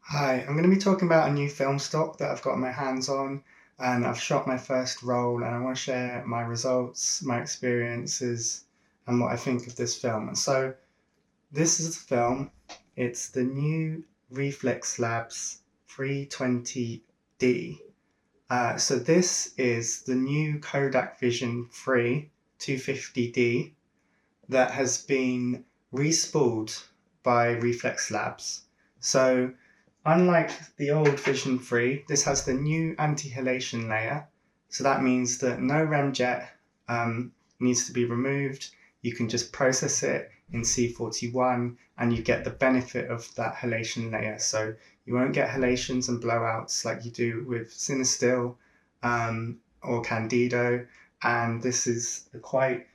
Hi, I'm going to be talking about a new film stock that I've got my hands on, and I've shot my first roll, and I want to share my results, my experiences, and what I think of this film. And so, this is the film. It's the new Reflex Labs 320D. So this is the new Kodak Vision 3 250D that has been respooled by Reflex Labs. So unlike the old Vision 3, this has the new anti-halation layer. So that means that no remjet needs to be removed. You can just process it in C41 and you get the benefit of that halation layer. So you won't get halations and blowouts like you do with Cinestill or Candido. And this is a quite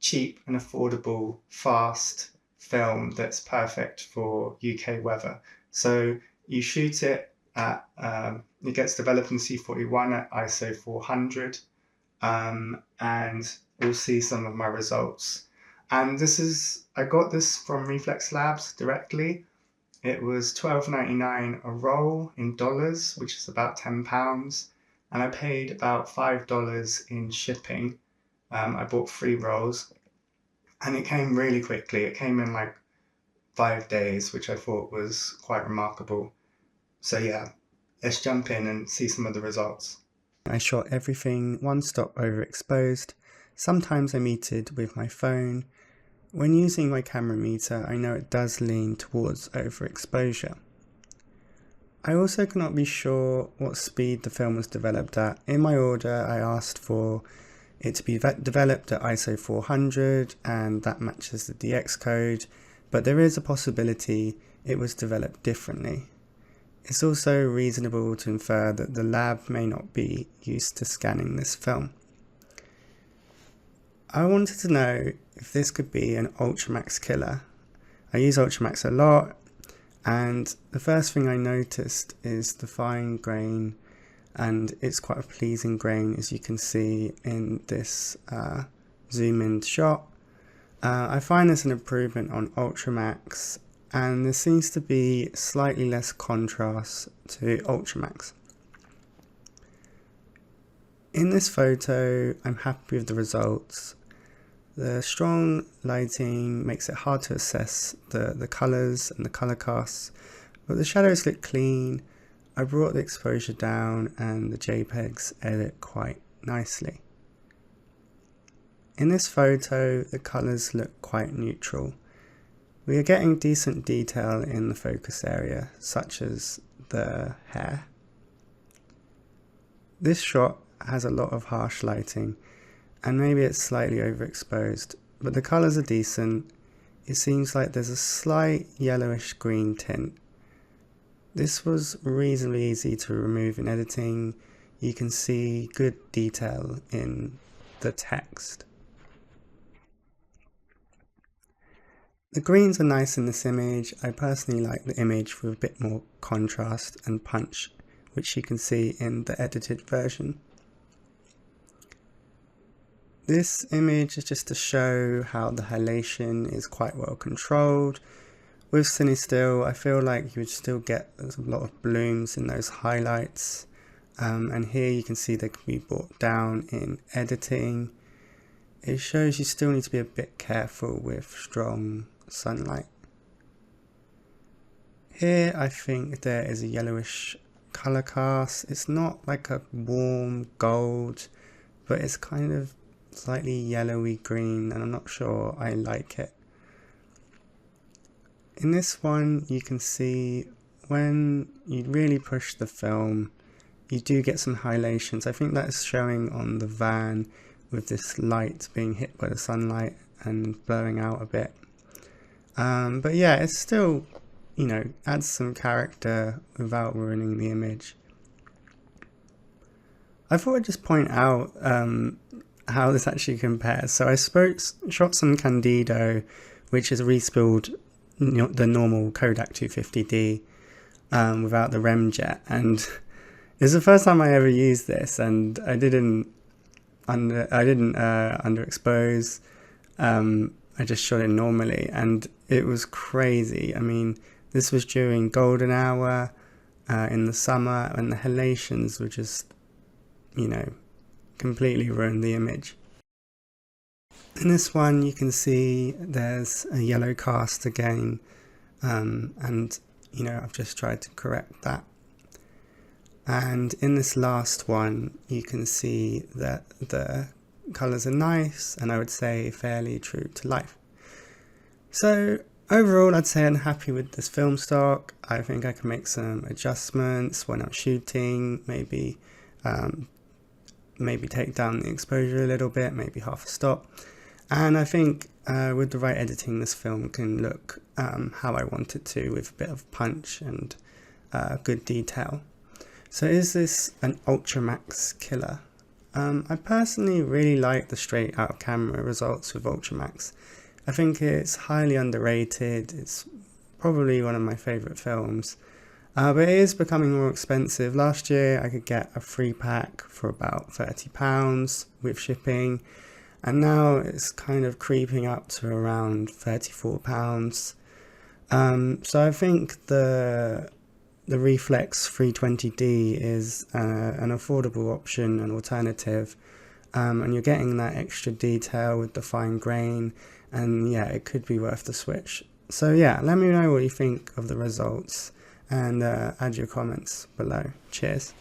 cheap and affordable, fast film that's perfect for UK weather. So you shoot it at, it gets developed in C41 at ISO 400, and we'll see some of my results. And I got this from Reflex Labs directly. It was $12.99 a roll in dollars, which is about £10, and I paid about $5 in shipping. I bought 3 rolls, and it came really quickly. It came in like 5 days, which I thought was quite remarkable. So yeah, let's jump in and see some of the results. I shot everything one stop overexposed. Sometimes I metered with my phone. When using my camera meter, I know it does lean towards overexposure. I also cannot be sure what speed the film was developed at. In my order, I asked for it to be developed at ISO 400, and that matches the DX code, but there is a possibility it was developed differently. It's also reasonable to infer that the lab may not be used to scanning this film. I wanted to know if this could be an Ultramax killer. I use Ultramax a lot, and the first thing I noticed is the fine grain, and it's quite a pleasing grain, as you can see in this zoom-in shot. I find this an improvement on Ultramax, and there seems to be slightly less contrast to Ultramax. In this photo, I'm happy with the results. The strong lighting makes it hard to assess the colours and the colour casts, but the shadows look clean. I brought the exposure down and the JPEGs edit quite nicely. In this photo, the colours look quite neutral. We are getting decent detail in the focus area, such as the hair. This shot has a lot of harsh lighting, and maybe it's slightly overexposed, but the colours are decent. It seems like there's a slight yellowish green tint. This was reasonably easy to remove in editing. You can see good detail in the text. The greens are nice in this image. I personally like the image with a bit more contrast and punch, which you can see in the edited version. This image is just to show how the halation is quite well controlled. With Cinestill, I feel like you would still get a lot of blooms in those highlights. And here you can see they can be brought down in editing. It shows you still need to be a bit careful with strong sunlight. Here I think there is a yellowish colour cast. It's not like a warm gold, but it's kind of slightly yellowy green, and I'm not sure I like it. In this one you can see when you really push the film, you do get some highlights. I think that's showing on the van with this light being hit by the sunlight and blowing out a bit. But yeah, it's still, adds some character without ruining the image. I thought I'd just point out how this actually compares. So I shot some Candido, which is respooled the normal Kodak 250D without the remjet, and it's the first time I ever used this, and I didn't underexpose. I just shot it normally, and it was crazy. I mean, This was during golden hour in the summer, and the halations were just, completely ruined the image. In this one you can see there's a yellow cast again, and I've just tried to correct that. And in this last one you can see that the colours are nice, and I would say fairly true to life. So overall I'd say I'm happy with this film stock. I think I can make some adjustments when I'm shooting, maybe take down the exposure a little bit, maybe half a stop. And I think with the right editing, this film can look how I want it to, with a bit of punch and good detail. So is this an Ultramax killer? I personally really like the straight out of camera results with Ultramax. I think it's highly underrated. It's probably one of my favourite films. But it is becoming more expensive. Last year I could get a free pack for about £30 with shipping, and now it's kind of creeping up to around £34. So I think the Reflex 320D is an affordable option, an alternative, and you're getting that extra detail with the fine grain, and yeah, it could be worth the switch. So yeah, let me know what you think of the results, and add your comments below. Cheers.